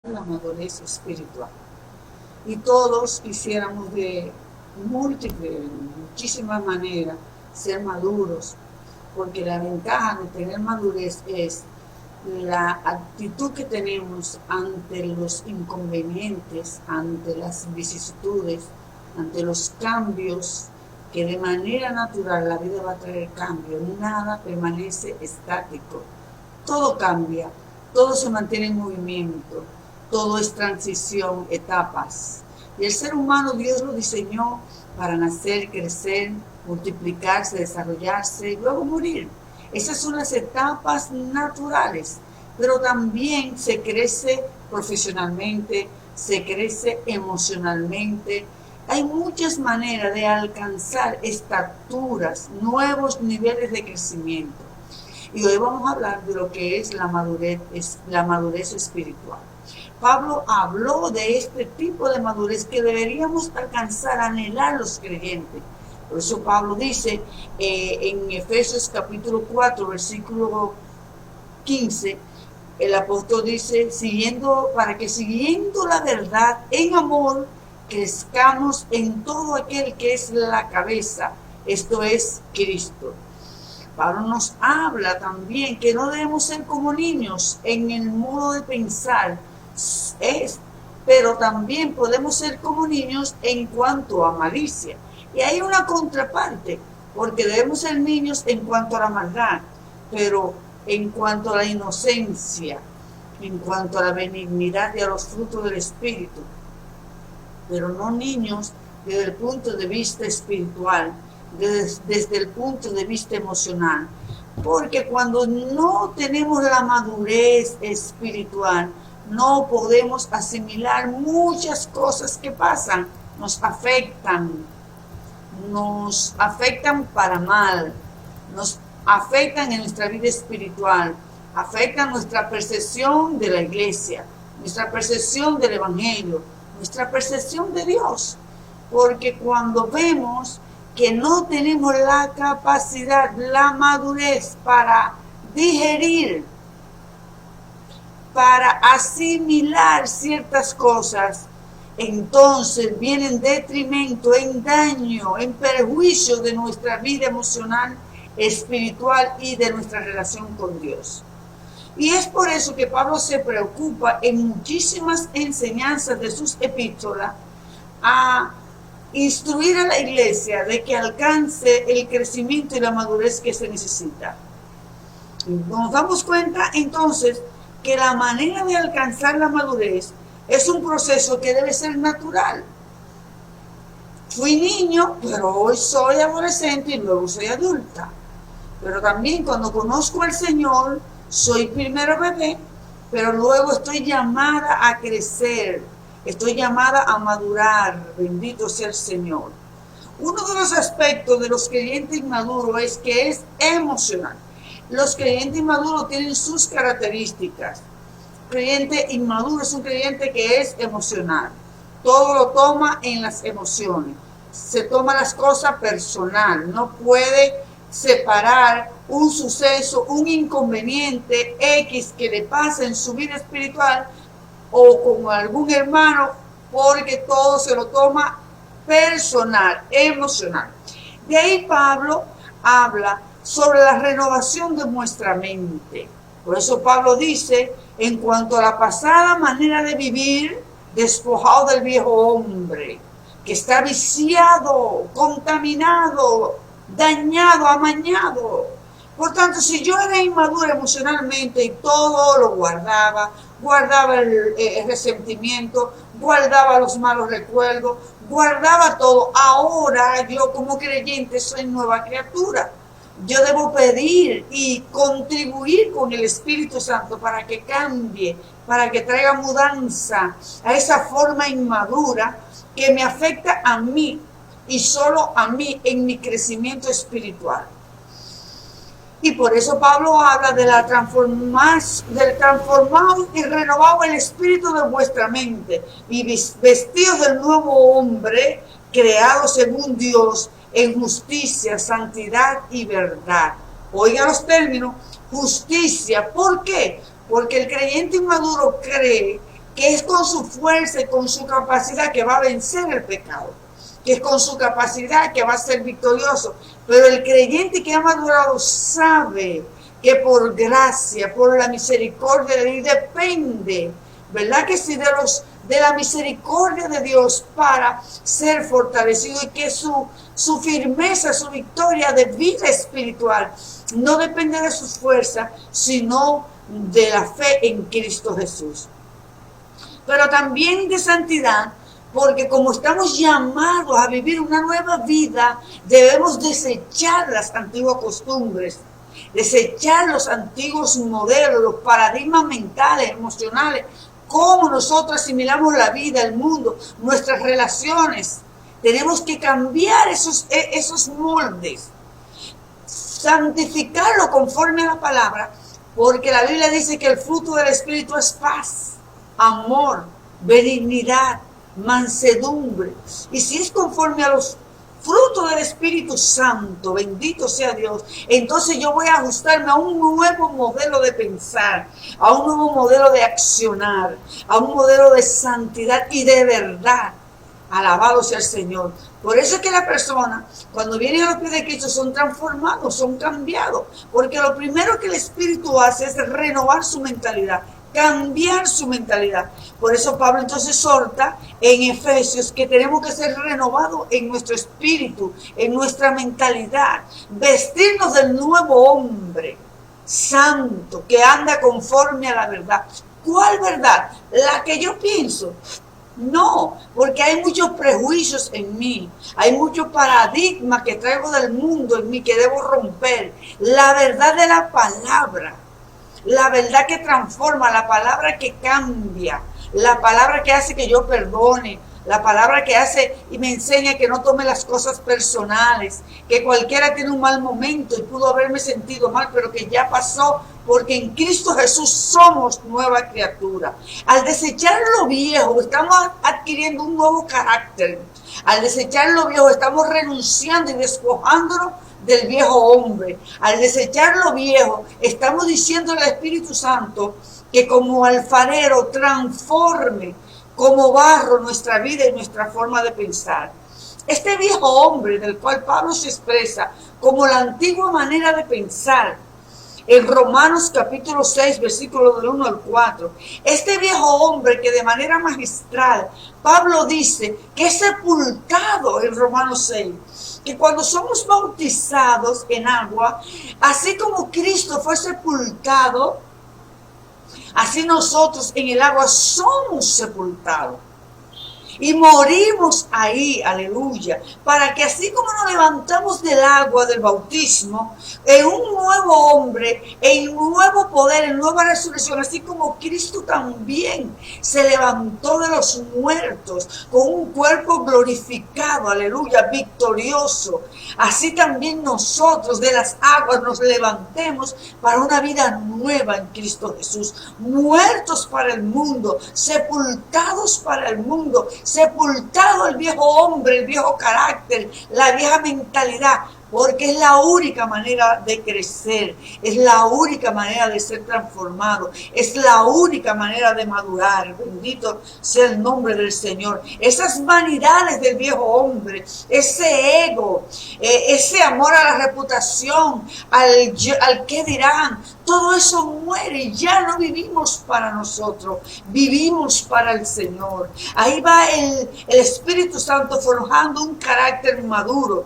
la madurez espiritual. Y todos quisiéramos de muchísimas maneras ser maduros, porque la ventaja de tener madurez es la actitud que tenemos ante los inconvenientes, ante las vicisitudes, ante los cambios, que de manera natural la vida va a traer cambio, nada permanece estático, todo cambia, todo se mantiene en movimiento, todo es transición, etapas. Y el ser humano Dios lo diseñó para nacer, crecer, multiplicarse, desarrollarse y luego morir. Esas son las etapas naturales, pero también se crece profesionalmente, se crece emocionalmente. Hay muchas maneras de alcanzar estaturas, nuevos niveles de crecimiento. Y hoy vamos a hablar de lo que es la madurez espiritual. Pablo habló de este tipo de madurez que deberíamos alcanzar, anhelar los creyentes. Por eso Pablo dice en Efesios capítulo 4, versículo 15, el apóstol dice, para que siguiendo la verdad en amor, crezcamos en todo aquel que es la cabeza, esto es Cristo. Pablo nos habla también que no debemos ser como niños en el modo de pensar, pero también podemos ser como niños en cuanto a malicia. Y hay una contraparte, porque debemos ser niños en cuanto a la maldad, pero en cuanto a la inocencia, en cuanto a la benignidad y a los frutos del Espíritu, pero no niños desde el punto de vista espiritual, desde el punto de vista emocional. Porque cuando no tenemos la madurez espiritual, no podemos asimilar muchas cosas que pasan, nos afectan para mal, nos afectan en nuestra vida espiritual, afectan nuestra percepción de la iglesia, nuestra percepción del evangelio, nuestra percepción de Dios. Porque cuando vemos que no tenemos la capacidad, la madurez para digerir, para asimilar ciertas cosas, entonces viene en detrimento, en daño, en perjuicio de nuestra vida emocional, espiritual y de nuestra relación con Dios. Y es por eso que Pablo se preocupa en muchísimas enseñanzas de sus epístolas a instruir a la iglesia de que alcance el crecimiento y la madurez que se necesita. Nos damos cuenta entonces que la manera de alcanzar la madurez es un proceso que debe ser natural. Fui niño, pero hoy soy adolescente y luego soy adulta. Pero también cuando conozco al Señor, soy primero bebé, pero luego estoy llamada a crecer, estoy llamada a madurar, bendito sea el Señor. Uno de los aspectos de los creyentes inmaduros es que es emocional. Los creyentes inmaduros tienen sus características. Creyente inmaduro es un creyente que es emocional. Todo lo toma en las emociones. Se toma las cosas personal. No puede separar un suceso, un inconveniente X que le pasa en su vida espiritual o con algún hermano, porque todo se lo toma personal, emocional. De ahí Pablo habla sobre la renovación de nuestra mente. Por eso Pablo dice, en cuanto a la pasada manera de vivir, despojado del viejo hombre, que está viciado, contaminado, dañado, amañado. Por tanto, si yo era inmadura emocionalmente y todo lo guardaba el resentimiento, guardaba los malos recuerdos, guardaba todo, ahora yo como creyente soy nueva criatura. Yo debo pedir y contribuir con el Espíritu Santo para que cambie, para que traiga mudanza a esa forma inmadura que me afecta a mí y solo a mí en mi crecimiento espiritual. Y por eso Pablo habla de del transformado y renovado el espíritu de vuestra mente y vestidos del nuevo hombre, creado según Dios, en justicia, santidad y verdad. Oiga los términos, justicia. ¿Por qué? Porque el creyente inmaduro cree que es con su fuerza y con su capacidad que va a vencer el pecado, que es con su capacidad que va a ser victorioso. Pero el creyente que ha madurado sabe que por gracia, por la misericordia de Dios, depende, ¿verdad que sí? De la misericordia de Dios para ser fortalecido, y que su firmeza, su victoria de vida espiritual no depende de sus fuerzas, sino de la fe en Cristo Jesús. Pero también de santidad, porque como estamos llamados a vivir una nueva vida, debemos desechar las antiguas costumbres, desechar los antiguos modelos, los paradigmas mentales, emocionales, cómo nosotros asimilamos la vida, el mundo, nuestras relaciones. Tenemos que cambiar esos moldes, santificarlo conforme a la palabra, porque la Biblia dice que el fruto del Espíritu es paz, amor, benignidad, mansedumbre. Y si es conforme a los frutos del Espíritu Santo, bendito sea Dios, entonces yo voy a ajustarme a un nuevo modelo de pensar, a un nuevo modelo de accionar, a un modelo de santidad y de verdad. Alabado sea el Señor. Por eso es que la persona, cuando viene a los pies de Cristo, son transformados, son cambiados, porque lo primero que el Espíritu hace es renovar su mentalidad, cambiar su mentalidad. Por eso Pablo entonces exhorta en Efesios que tenemos que ser renovados en nuestro espíritu, en nuestra mentalidad, vestirnos del nuevo hombre santo que anda conforme a la verdad. ¿Cuál verdad? La que yo pienso. No, porque hay muchos prejuicios en mí, hay muchos paradigmas que traigo del mundo en mí que debo romper. La verdad de la palabra, la verdad que transforma, la palabra que cambia, la palabra que hace que yo perdone, la palabra que hace y me enseña que no tome las cosas personales, que cualquiera tiene un mal momento y pudo haberme sentido mal, pero que ya pasó, porque en Cristo Jesús somos nueva criatura. Al desechar lo viejo, estamos adquiriendo un nuevo carácter. Al desechar lo viejo, estamos renunciando y despojándonos del viejo hombre. Al desechar lo viejo, estamos diciendo al Espíritu Santo que como alfarero transforme como barro nuestra vida y nuestra forma de pensar. Este viejo hombre del cual Pablo se expresa como la antigua manera de pensar, en Romanos capítulo 6, versículo del 1 al 4, este viejo hombre que de manera magistral Pablo dice que es sepultado en Romanos 6, que cuando somos bautizados en agua, así como Cristo fue sepultado, así nosotros en el agua somos sepultados y morimos ahí, aleluya, para que así como nos levantamos del agua del bautismo, en un nuevo hombre, en un nuevo poder, en nueva resurrección, así como Cristo también se levantó de los muertos con un cuerpo glorificado, aleluya, victorioso, así también nosotros de las aguas nos levantemos para una vida nueva en Cristo Jesús, muertos para el mundo, sepultados para el mundo, sepultado el viejo hombre, el viejo carácter, la vieja mentalidad, porque es la única manera de crecer, es la única manera de ser transformado, es la única manera de madurar. Bendito sea el nombre del Señor. Esas vanidades del viejo hombre, ese ego, ese amor a la reputación, al qué dirán, todo eso muere y ya no vivimos para nosotros, vivimos para el Señor. Ahí va el Espíritu Santo forjando un carácter maduro.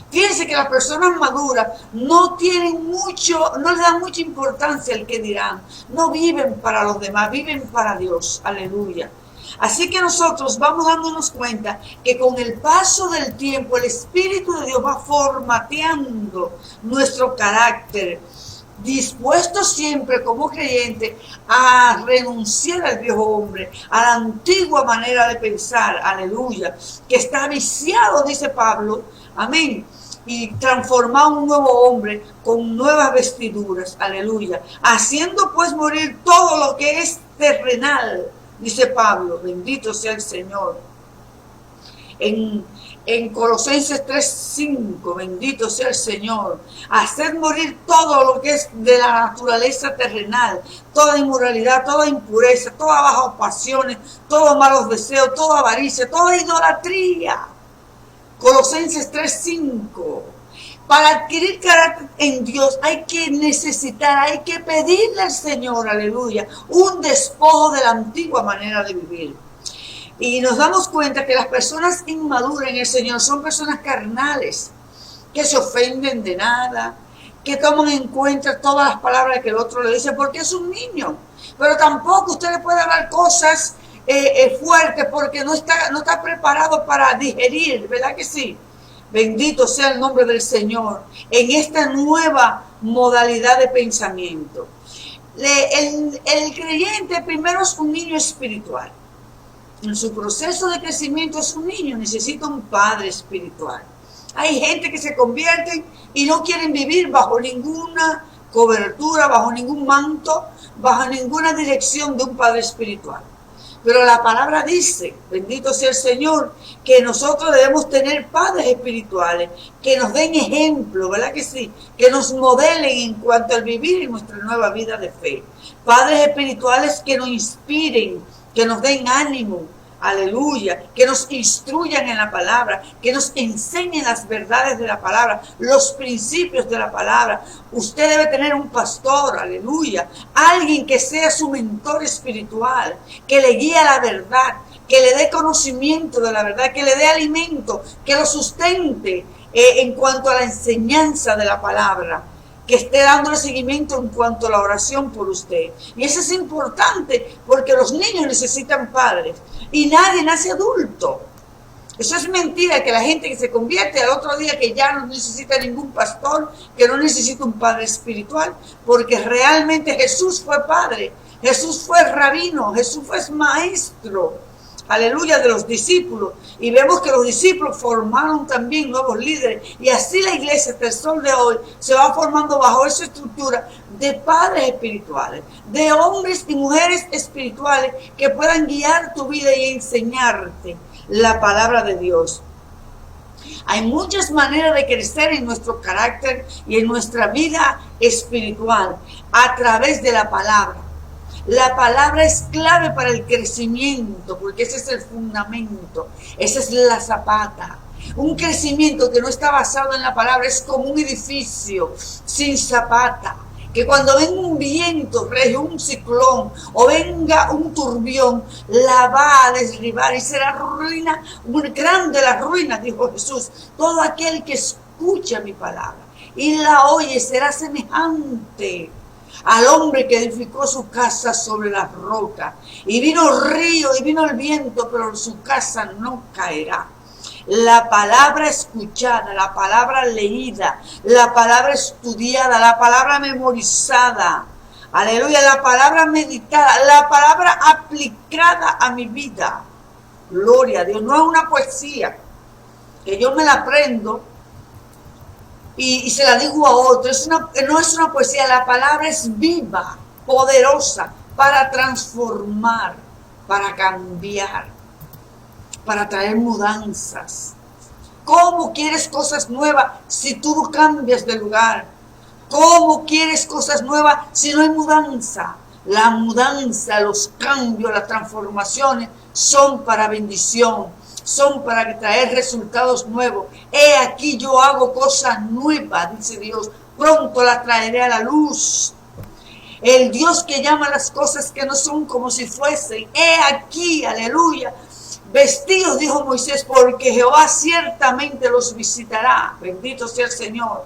Fíjense que las personas maduras no le dan mucha importancia al que dirán, no viven para los demás, viven para Dios, aleluya. Así que nosotros vamos dándonos cuenta que con el paso del tiempo el Espíritu de Dios va formateando nuestro carácter, dispuesto siempre como creyente a renunciar al viejo hombre, a la antigua manera de pensar, aleluya, que está viciado, dice Pablo, amén, y transformar un nuevo hombre con nuevas vestiduras, aleluya, haciendo pues morir todo lo que es terrenal, dice Pablo, bendito sea el Señor. en Colosenses 3:5, bendito sea el Señor. Haced morir todo lo que es de la naturaleza terrenal, toda inmoralidad, toda impureza, todas bajas pasiones, todos malos deseos, toda avaricia, toda idolatría. Colosenses 3:5. Para adquirir carácter en Dios hay que pedirle al Señor, aleluya, un despojo de la antigua manera de vivir. Y nos damos cuenta que las personas inmaduras en el Señor son personas carnales, que se ofenden de nada, que toman en cuenta todas las palabras que el otro le dice, porque es un niño. Pero tampoco usted le puede hablar cosas fuertes porque no está preparado para digerir, ¿verdad que sí? Bendito sea el nombre del Señor en esta nueva modalidad de pensamiento. El creyente primero es un niño espiritual. En su proceso de crecimiento es un niño, necesita un padre espiritual. Hay gente que se convierte y no quieren vivir bajo ninguna cobertura, bajo ningún manto, bajo ninguna dirección de un padre espiritual. Pero la palabra dice, bendito sea el Señor, que nosotros debemos tener padres espirituales, que nos den ejemplo, ¿verdad que sí? Que nos modelen en cuanto al vivir en nuestra nueva vida de fe. Padres espirituales que nos inspiren, que nos den ánimo, aleluya, que nos instruyan en la palabra, que nos enseñen las verdades de la palabra, los principios de la palabra. Usted debe tener un pastor, aleluya, alguien que sea su mentor espiritual, que le guíe a la verdad, que le dé conocimiento de la verdad, que le dé alimento, que lo sustente en cuanto a la enseñanza de la palabra, que esté dándole seguimiento en cuanto a la oración por usted. Y eso es importante porque los niños necesitan padres y nadie nace adulto. Eso es mentira, que la gente que se convierte al otro día que ya no necesita ningún pastor, que no necesita un padre espiritual, porque realmente Jesús fue padre, Jesús fue rabino, Jesús fue maestro, aleluya, de los discípulos. Y vemos que los discípulos formaron también nuevos líderes. Y así la iglesia hasta el sol de hoy se va formando bajo esa estructura de padres espirituales, de hombres y mujeres espirituales que puedan guiar tu vida y enseñarte la palabra de Dios. Hay muchas maneras de crecer en nuestro carácter y en nuestra vida espiritual a través de la palabra. La palabra es clave para el crecimiento, porque ese es el fundamento, esa es la zapata. Un crecimiento que no está basado en la palabra es como un edificio sin zapata, que cuando venga un viento regio, un ciclón o venga un turbión, la va a derribar y será ruina, muy grande la ruina, dijo Jesús. Todo aquel que escucha mi palabra y la oye será semejante al hombre que edificó su casa sobre la roca. Y vino el río y vino el viento, pero su casa no caerá. La palabra escuchada, la palabra leída, la palabra estudiada, la palabra memorizada, aleluya, la palabra meditada, la palabra aplicada a mi vida. Gloria a Dios. No es una poesía que yo me la aprendo y se la digo a otro. No es una poesía, la palabra es viva, poderosa, para transformar, para cambiar, para traer mudanzas. ¿Cómo quieres cosas nuevas si tú no cambias de lugar? ¿Cómo quieres cosas nuevas si no hay mudanza? La mudanza, los cambios, las transformaciones son para bendición, son para traer resultados nuevos. He aquí yo hago cosas nuevas, dice Dios, pronto las traeré a la luz. El Dios que llama las cosas que no son como si fuesen. He aquí, aleluya, vestidos, dijo Moisés, porque Jehová ciertamente los visitará. Bendito sea el Señor.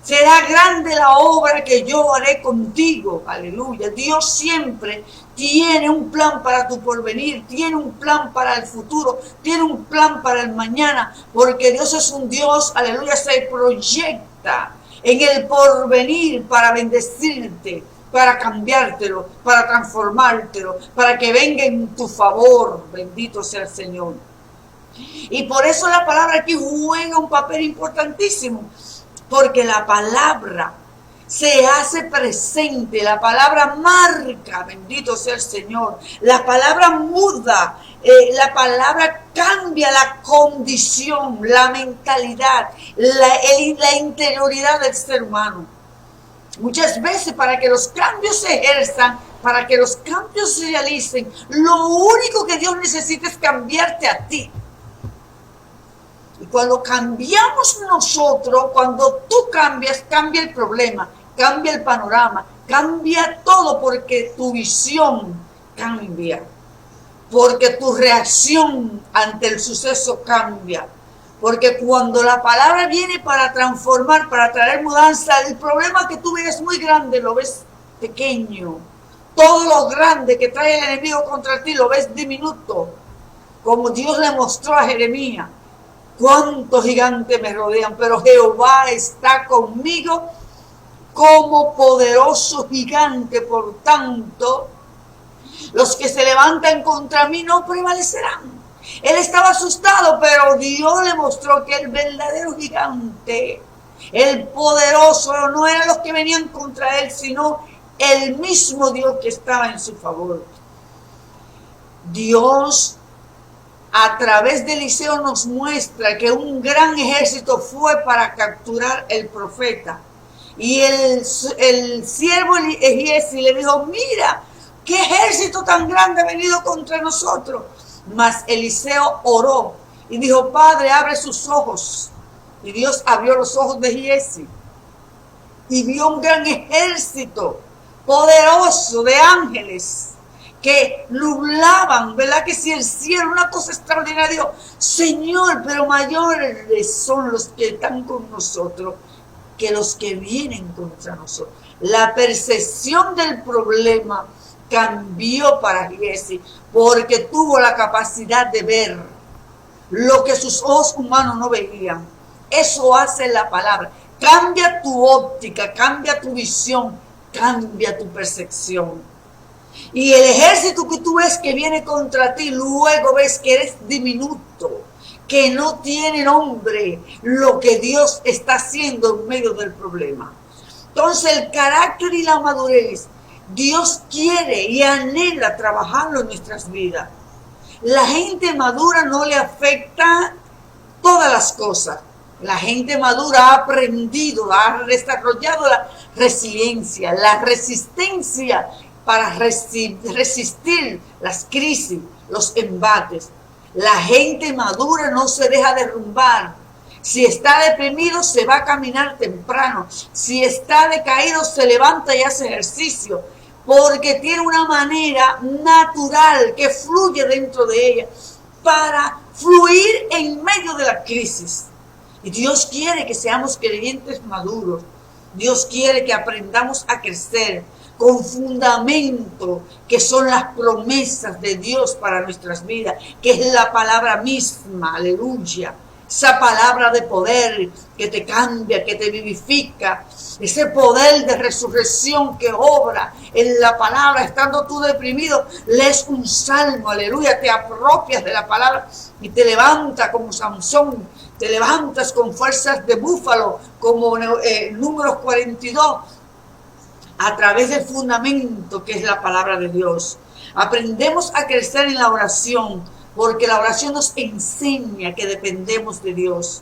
Será grande la obra que yo haré contigo. Aleluya. Dios siempre tiene un plan para tu porvenir, tiene un plan para el futuro, tiene un plan para el mañana, porque Dios es un Dios, aleluya, se proyecta en el porvenir para bendecirte, para cambiártelo, para transformártelo, para que venga en tu favor. Bendito sea el Señor. Y por eso la palabra aquí juega un papel importantísimo, porque la palabra se hace presente, la palabra marca, bendito sea el Señor, la palabra muda La palabra cambia la condición, la mentalidad, la interioridad del ser humano. Muchas veces para que los cambios se ejerzan, para que los cambios se realicen, lo único que Dios necesita es cambiarte a ti. Y cuando cambiamos nosotros, cuando tú cambias, cambia el problema, cambia el panorama, cambia todo, porque tu visión cambia, porque tu reacción ante el suceso cambia. Porque cuando la palabra viene para transformar, para traer mudanza, el problema que tú ves muy grande lo ves pequeño. Todo lo grande que trae el enemigo contra ti lo ves diminuto. Como Dios le mostró a Jeremías: cuántos gigantes me rodean, pero Jehová está conmigo como poderoso gigante. Por tanto, los que se levantan contra mí no prevalecerán. Él estaba asustado, pero Dios le mostró que el verdadero gigante, el poderoso, no eran los que venían contra él, sino el mismo Dios que estaba en su favor. Dios, a través de Eliseo, nos muestra que un gran ejército fue para capturar el profeta. Y el siervo Giesi le dijo: mira, qué ejército tan grande ha venido contra nosotros. Mas Eliseo oró y dijo: Padre, abre sus ojos. Y Dios abrió los ojos de Giesi y vio un gran ejército poderoso de ángeles que nublaban, ¿verdad? Que si el cielo, una cosa extraordinaria. Dijo: Señor, pero mayores son los que están con nosotros que los que vienen contra nosotros. La percepción del problema cambió para Giesi, porque tuvo la capacidad de ver lo que sus ojos humanos no veían. Eso hace la palabra. Cambia tu óptica, cambia tu visión, cambia tu percepción. Y el ejército que tú ves que viene contra ti, luego ves que eres diminuto, que no tiene nombre lo que Dios está haciendo en medio del problema. Entonces, el carácter y la madurez, Dios quiere y anhela trabajarlo en nuestras vidas. La gente madura no le afecta todas las cosas. La gente madura ha aprendido, ha desarrollado la resiliencia, la resistencia para resistir las crisis, los embates. La gente madura no se deja derrumbar. Si está deprimido, se va a caminar temprano. Si está decaído, se levanta y hace ejercicio, porque tiene una manera natural que fluye dentro de ella para fluir en medio de la crisis. Y Dios quiere que seamos creyentes maduros. Dios quiere que aprendamos a crecer con fundamento, que son las promesas de Dios para nuestras vidas, que es la palabra misma, aleluya. Esa palabra de poder que te cambia, que te vivifica, ese poder de resurrección que obra en la palabra. Estando tú deprimido, lees un salmo, aleluya, te apropias de la palabra y te levantas como Sansón, te levantas con fuerzas de búfalo, como Números 42, a través del fundamento que es la palabra de Dios. Aprendemos a crecer en la oración, porque la oración nos enseña que dependemos de Dios.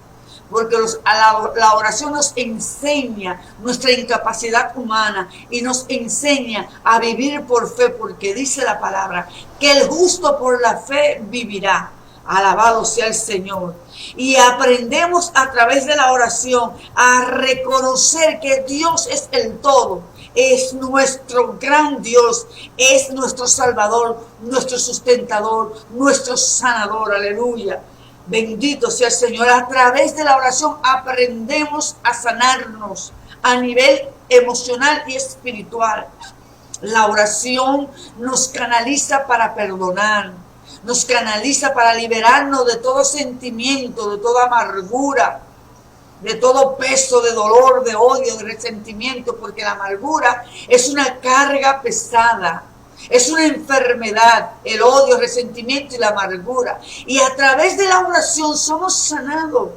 Porque la oración nos enseña nuestra incapacidad humana y nos enseña a vivir por fe, porque dice la palabra que el justo por la fe vivirá. Alabado sea el Señor. Y aprendemos a través de la oración a reconocer que Dios es el todo. Es nuestro gran Dios, es nuestro Salvador, nuestro sustentador, nuestro sanador, aleluya. Bendito sea el Señor. A través de la oración aprendemos a sanarnos a nivel emocional y espiritual. La oración nos canaliza para perdonar, nos canaliza para liberarnos de todo sentimiento, de toda amargura, de todo peso de dolor, de odio, de resentimiento, porque la amargura es una carga pesada, es una enfermedad, el odio, el resentimiento y la amargura. Y a través de la oración somos sanados.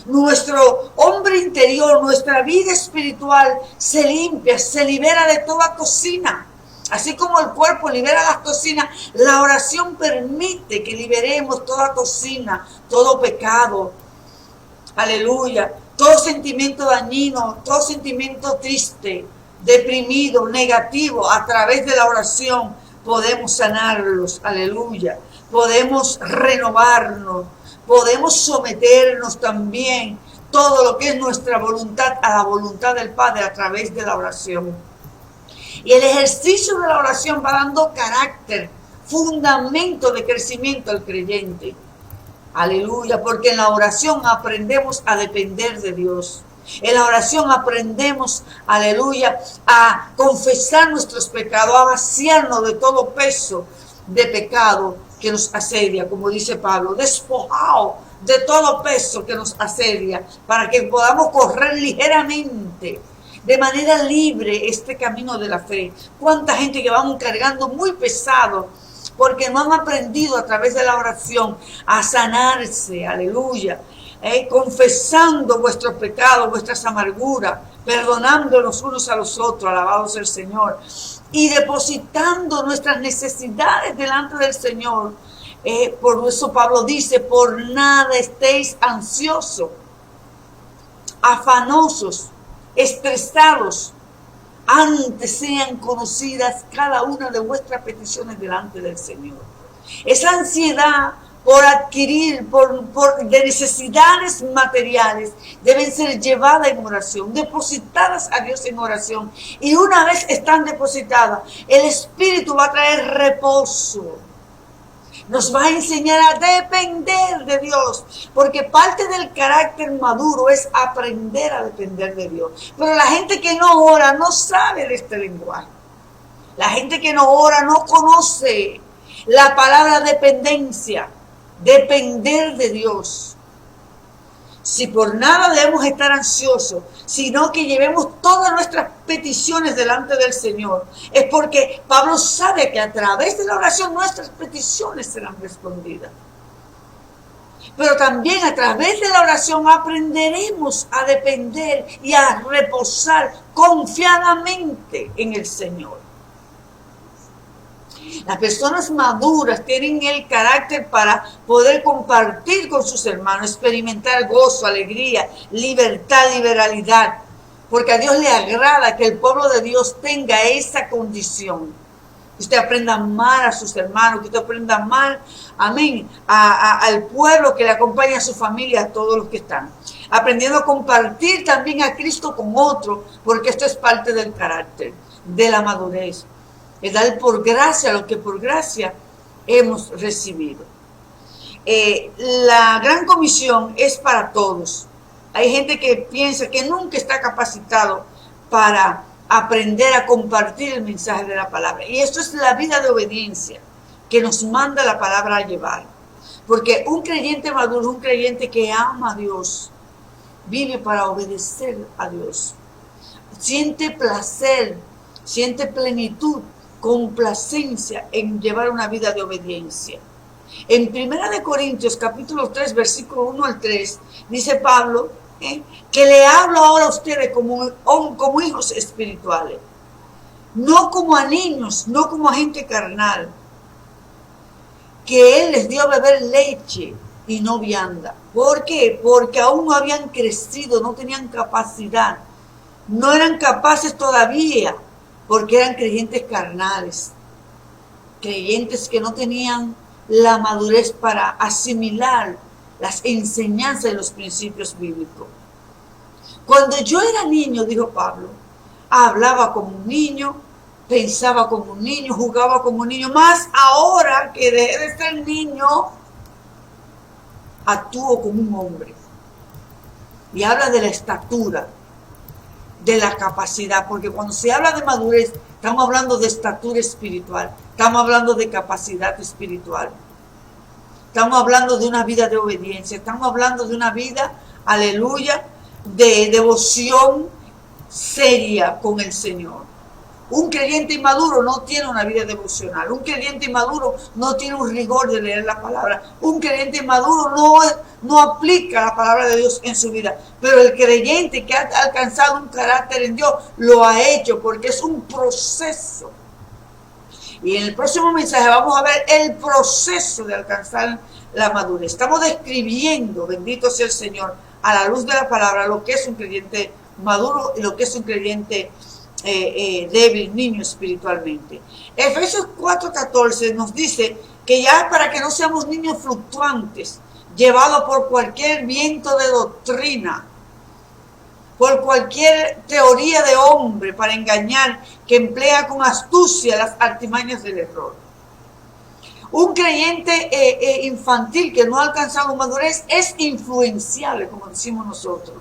Nuestro hombre interior, nuestra vida espiritual se limpia, se libera de toda cocina. Así como el cuerpo libera las toxinas, la oración permite que liberemos toda toxina, todo pecado. Aleluya. Todo sentimiento dañino, todo sentimiento triste, deprimido, negativo, a través de la oración podemos sanarlos. Aleluya. Podemos renovarnos, podemos someternos también todo lo que es nuestra voluntad a la voluntad del Padre a través de la oración. Y el ejercicio de la oración va dando carácter, fundamento de crecimiento al creyente. Aleluya, porque en la oración aprendemos a depender de Dios. En la oración aprendemos, aleluya, a confesar nuestros pecados, a vaciarnos de todo peso de pecado que nos asedia, como dice Pablo, despojado de todo peso que nos asedia, para que podamos correr ligeramente, de manera libre, este camino de la fe. Cuánta gente que vamos cargando muy pesado, porque no han aprendido a través de la oración a sanarse, aleluya, confesando vuestros pecados, vuestras amarguras, perdonándonos unos a los otros, alabado sea el Señor, y depositando nuestras necesidades delante del Señor. Por eso Pablo dice, por nada estéis ansiosos, afanosos, estresados, antes sean conocidas cada una de vuestras peticiones delante del Señor. Esa ansiedad por adquirir, de necesidades materiales, deben ser llevadas en oración, depositadas a Dios en oración. Y una vez están depositadas, el Espíritu va a traer reposo. Nos va a enseñar a depender de Dios, porque parte del carácter maduro es aprender a depender de Dios. Pero la gente que no ora no sabe de este lenguaje. La gente que no ora no conoce la palabra dependencia, depender de Dios. Si por nada debemos estar ansiosos, sino que llevemos todas nuestras peticiones delante del Señor, es porque Pablo sabe que a través de la oración nuestras peticiones serán respondidas. Pero también a través de la oración aprenderemos a depender y a reposar confiadamente en el Señor. Las personas maduras tienen el carácter para poder compartir con sus hermanos, experimentar gozo, alegría, libertad, liberalidad, porque a Dios le agrada que el pueblo de Dios tenga esa condición. Que usted aprenda a amar a sus hermanos, que usted aprenda a amar, amén, al pueblo que le acompaña, a su familia, a todos los que están. Aprendiendo a compartir también a Cristo con otros, porque esto es parte del carácter, de la madurez. Es dar por gracia lo que por gracia hemos recibido. La gran comisión es para todos. Hay gente que piensa que nunca está capacitado para aprender a compartir el mensaje de la palabra. Y esto es la vida de obediencia que nos manda la palabra a llevar. Porque un creyente maduro, un creyente que ama a Dios, vive para obedecer a Dios. Siente placer, siente plenitud, complacencia en llevar una vida de obediencia. En 1 Corintios capítulo 3 versículo 1 al 3 dice Pablo que le hablo ahora a ustedes como hijos espirituales, no como a niños, no como a gente carnal, que Él les dio a beber leche y no vianda. ¿Por qué? Porque aún no habían crecido, no tenían capacidad, no eran capaces todavía, porque eran creyentes carnales, creyentes que no tenían la madurez para asimilar las enseñanzas y los principios bíblicos. Cuando yo era niño, dijo Pablo, hablaba como un niño, pensaba como un niño, jugaba como un niño, más ahora que dejé de ser niño, actúo como un hombre. Y habla de la estatura, de la capacidad, porque cuando se habla de madurez, estamos hablando de estatura espiritual, estamos hablando de capacidad espiritual, estamos hablando de una vida de obediencia, estamos hablando de una vida, aleluya, de devoción seria con el Señor. Un creyente inmaduro no tiene una vida devocional. Un creyente inmaduro no tiene un rigor de leer la palabra. Un creyente inmaduro no aplica la palabra de Dios en su vida. Pero el creyente que ha alcanzado un carácter en Dios lo ha hecho, porque es un proceso. Y en el próximo mensaje vamos a ver el proceso de alcanzar la madurez. Estamos describiendo, bendito sea el Señor, a la luz de la palabra, lo que es un creyente maduro y lo que es un creyente débil, niño espiritualmente. Efesios 4:14 nos dice que ya para que no seamos niños fluctuantes, llevados por cualquier viento de doctrina, por cualquier teoría de hombre para engañar, que emplea con astucia las artimañas del error. Un creyente infantil que no ha alcanzado madurez es influenciable, como decimos nosotros.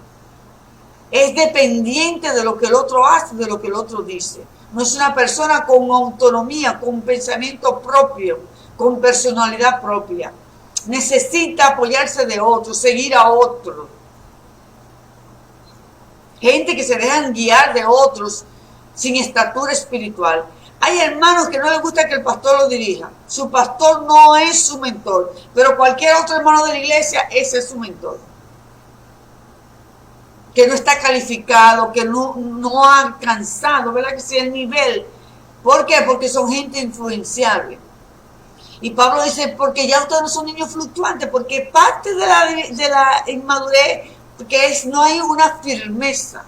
Es dependiente de lo que el otro hace, de lo que el otro dice. No es una persona con autonomía, con pensamiento propio, con personalidad propia. Necesita apoyarse de otros, seguir a otros. Gente que se dejan guiar de otros sin estatura espiritual. Hay hermanos que no les gusta que el pastor lo dirija. Su pastor no es su mentor, pero cualquier otro hermano de la iglesia, ese es su mentor. Que no está calificado, que no ha alcanzado, ¿verdad? Que sea el nivel. ¿Por qué? Porque son gente influenciable. Y Pablo dice, porque ya ustedes no son niños fluctuantes, porque parte de la inmadurez, que no hay una firmeza.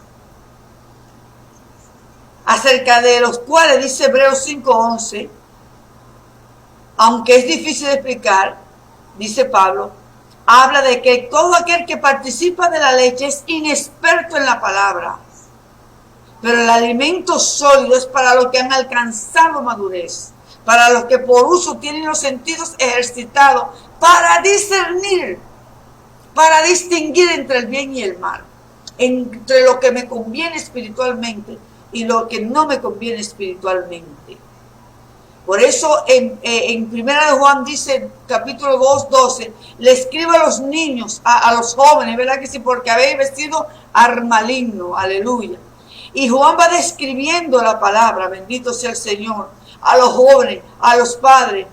Acerca de los cuales dice Hebreos 5:11, aunque es difícil de explicar, dice Pablo, habla de que todo aquel que participa de la leche es inexperto en la palabra, pero el alimento sólido es para los que han alcanzado madurez, para los que por uso tienen los sentidos ejercitados para discernir, para distinguir entre el bien y el mal, entre lo que me conviene espiritualmente y lo que no me conviene espiritualmente. Por eso en Primera de Juan dice, capítulo 2:12, le escribo a los niños, a los jóvenes, ¿verdad que sí? Porque habéis vestido al maligno, aleluya. Y Juan va describiendo la palabra, bendito sea el Señor, a los jóvenes, a los padres,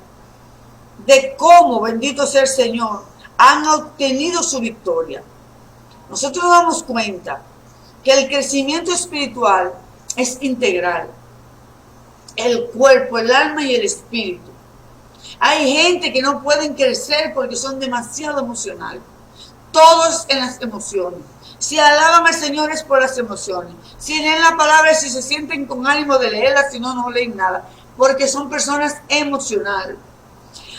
de cómo, bendito sea el Señor, han obtenido su victoria. Nosotros nos damos cuenta que el crecimiento espiritual es integral. El cuerpo, el alma y el espíritu. Hay gente que no pueden crecer porque son demasiado emocionales. Todos en las emociones. Si alaban al Señor es por las emociones. Si leen la palabra, si se sienten con ánimo de leerla, si no, no leen nada. Porque son personas emocionales.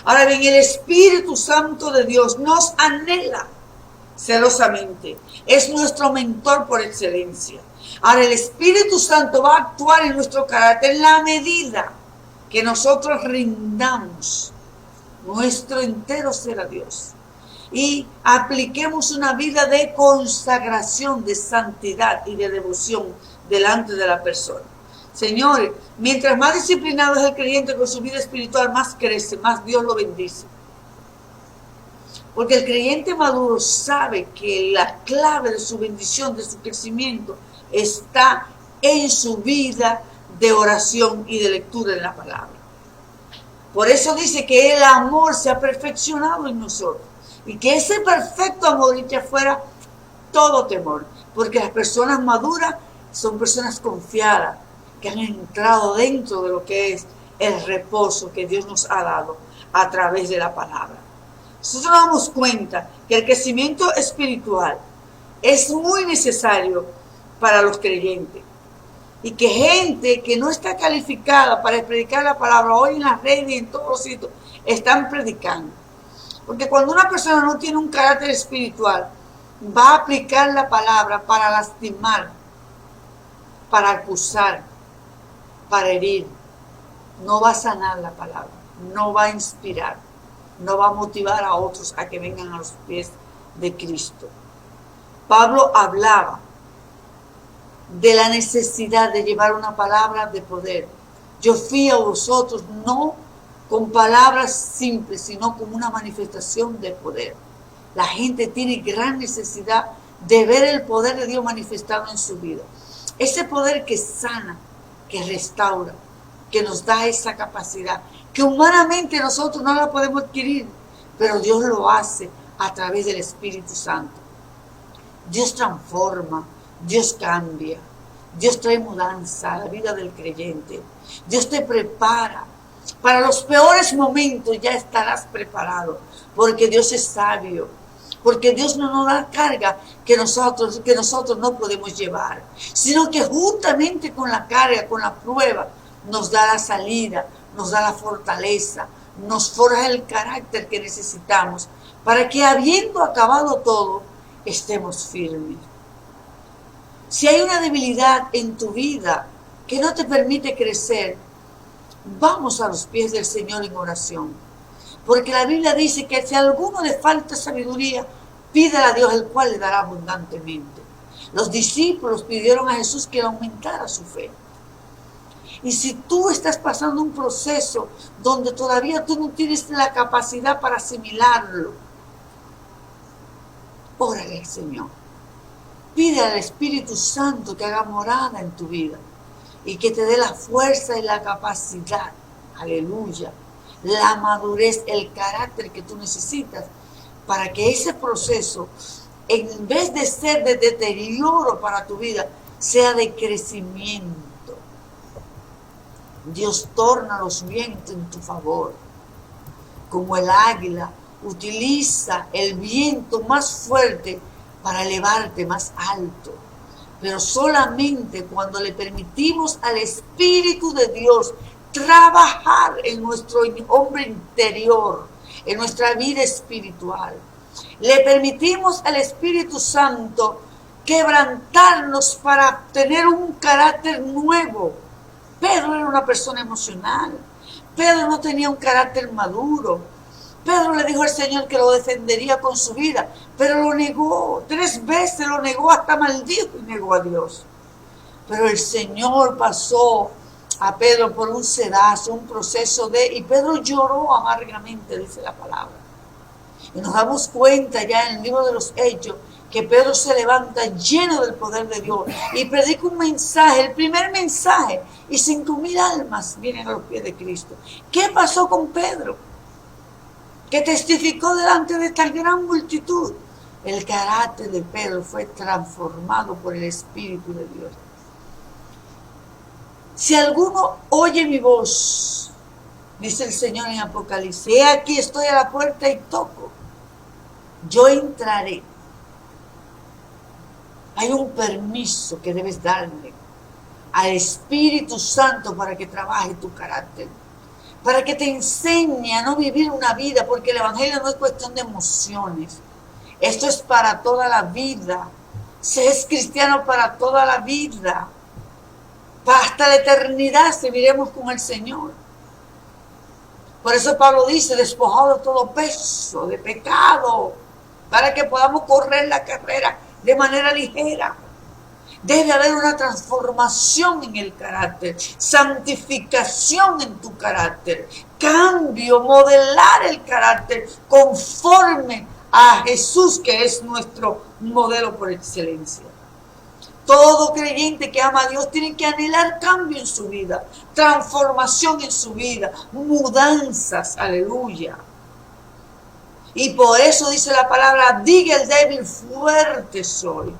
Ahora bien, el Espíritu Santo de Dios nos anhela celosamente. Es nuestro mentor por excelencia. Ahora, el Espíritu Santo va a actuar en nuestro carácter en la medida que nosotros rindamos nuestro entero ser a Dios y apliquemos una vida de consagración, de santidad y de devoción delante de la persona. Señores, mientras más disciplinado es el creyente con su vida espiritual, más crece, más Dios lo bendice. Porque el creyente maduro sabe que la clave de su bendición, de su crecimiento, está en su vida de oración y de lectura en la palabra. Por eso dice que el amor se ha perfeccionado en nosotros y que ese perfecto amor echa fuera todo temor, porque las personas maduras son personas confiadas que han entrado dentro de lo que es el reposo que Dios nos ha dado a través de la palabra. Nosotros nos damos cuenta que el crecimiento espiritual es muy necesario para los creyentes, y que gente que no está calificada para predicar la palabra hoy en las redes y en todos los sitios están predicando, porque cuando una persona no tiene un carácter espiritual va a aplicar la palabra para lastimar, para acusar, para herir, no va a sanar la palabra, no va a inspirar, no va a motivar a otros a que vengan a los pies de Cristo. Pablo hablaba de la necesidad de llevar una palabra de poder. Yo fui a vosotros no con palabras simples, sino con una manifestación de poder. La gente tiene gran necesidad de ver el poder de Dios manifestado en su vida. Ese poder que sana, que restaura, que nos da esa capacidad, que humanamente nosotros no la podemos adquirir, pero Dios lo hace a través del Espíritu Santo. Dios transforma, Dios cambia, Dios trae mudanza a la vida del creyente. Dios te prepara Para los peores momentos ya estarás preparado, porque Dios es sabio, porque Dios no nos da carga que nosotros no podemos llevar, sino que juntamente con la carga, con la prueba, nos da la salida, nos da la fortaleza, nos forja el carácter que necesitamos para que, habiendo acabado todo, estemos firmes. Si hay una debilidad en tu vida que no te permite crecer, vamos a los pies del Señor en oración. Porque la Biblia dice que si a alguno le falta sabiduría, pídele a Dios, el cual le dará abundantemente. Los discípulos pidieron a Jesús que le aumentara su fe. Y si tú estás pasando un proceso donde todavía tú no tienes la capacidad para asimilarlo, órale al Señor. Pide al Espíritu Santo que haga morada en tu vida y que te dé la fuerza y la capacidad, aleluya, la madurez, el carácter que tú necesitas para que ese proceso, en vez de ser de deterioro para tu vida, sea de crecimiento. Dios torna los vientos en tu favor. Como el águila utiliza el viento más fuerte para elevarte más alto. Pero solamente cuando le permitimos al Espíritu de Dios trabajar en nuestro hombre interior, en nuestra vida espiritual. Le permitimos al Espíritu Santo quebrantarnos para tener un carácter nuevo. Pedro era una persona emocional. Pedro no tenía un carácter maduro. Pedro le dijo al Señor que lo defendería con su vida, pero lo negó. 3 veces lo negó, hasta maldijo y negó a Dios. Pero el Señor pasó a Pedro por un sedazo, un proceso y Pedro lloró amargamente, dice la palabra. Y nos damos cuenta ya en el libro de los Hechos que Pedro se levanta lleno del poder de Dios y predica un mensaje, el primer mensaje, y 5,000 almas vienen a los pies de Cristo. ¿Qué pasó con Pedro? Que testificó delante de esta gran multitud. El carácter de Pedro fue transformado por el Espíritu de Dios. Si alguno oye mi voz, dice el Señor en Apocalipsis, he aquí estoy a la puerta y toco, yo entraré. Hay un permiso que debes darle al Espíritu Santo para que trabaje tu carácter, para que te enseñe a no vivir una vida, porque el Evangelio no es cuestión de emociones. Esto es para toda la vida. Se es cristiano para toda la vida. Hasta la eternidad seguiremos con el Señor. Por eso Pablo dice, despojado de todo peso, de pecado, para que podamos correr la carrera de manera ligera. Debe haber una transformación en el carácter, santificación en tu carácter, cambio, modelar el carácter conforme a Jesús, que es nuestro modelo por excelencia. Todo creyente que ama a Dios tiene que anhelar cambio en su vida, transformación en su vida, mudanzas, aleluya. Y por eso dice la palabra, diga el débil, fuerte soy.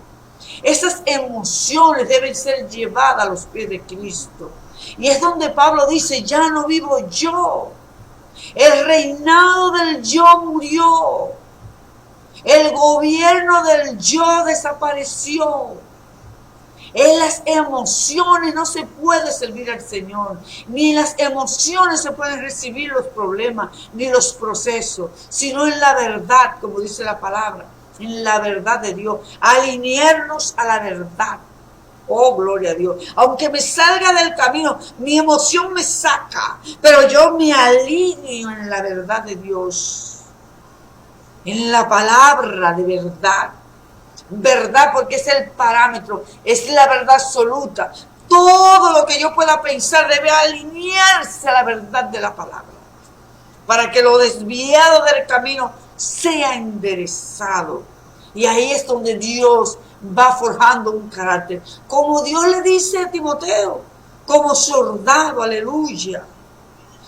Esas emociones deben ser llevadas a los pies de Cristo. Y es donde Pablo dice, ya no vivo yo. El reinado del yo murió. El gobierno del yo desapareció. En las emociones no se puede servir al Señor, ni en las emociones se pueden recibir los problemas, ni los procesos, sino en la verdad, como dice la palabra, en la verdad de Dios, alinearnos a la verdad. Oh, gloria a Dios. Aunque me salga del camino, mi emoción me saca, pero yo me alineo en la verdad de Dios, en la palabra de verdad. Verdad, porque es el parámetro, es la verdad absoluta. Todo lo que yo pueda pensar debe alinearse a la verdad de la palabra, para que lo desviado del camino sea enderezado. Y ahí es donde Dios va forjando un carácter, como Dios le dice a Timoteo, como soldado, aleluya.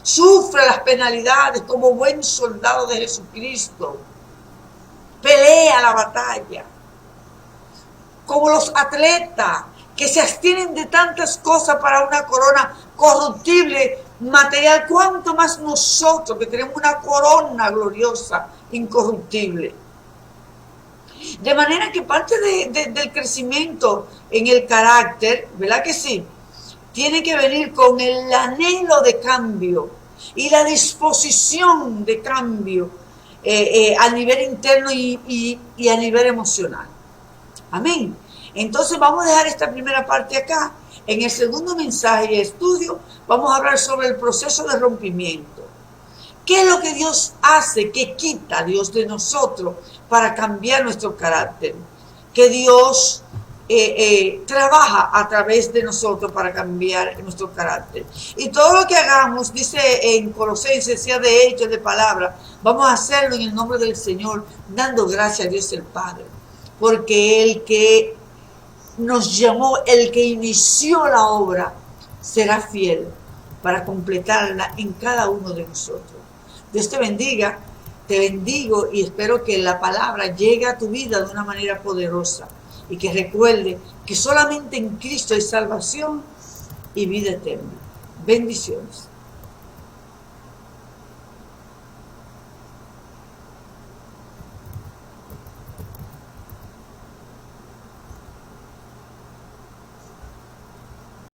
Sufre las penalidades como buen soldado de Jesucristo. Pelea la batalla. Como los atletas que se abstienen de tantas cosas para una corona corruptible, material, cuánto más nosotros que tenemos una corona gloriosa, incorruptible. De manera que parte del crecimiento en el carácter, ¿verdad que sí? Tiene que venir con el anhelo de cambio y la disposición de cambio a nivel interno y a nivel emocional. Amén. Entonces vamos a dejar esta primera parte acá. En el segundo mensaje y estudio vamos a hablar sobre el proceso de rompimiento. ¿Qué es lo que Dios hace? ¿Qué quita Dios de nosotros para cambiar nuestro carácter? Que Dios trabaja a través de nosotros para cambiar nuestro carácter. Y todo lo que hagamos, dice en Colosenses, sea de hecho, de palabra, vamos a hacerlo en el nombre del Señor, dando gracias a Dios el Padre. Porque el que nos llamó, el que inició la obra, será fiel para completarla en cada uno de nosotros. Dios te bendiga, te bendigo y espero que la palabra llegue a tu vida de una manera poderosa y que recuerde que solamente en Cristo hay salvación y vida eterna. Bendiciones.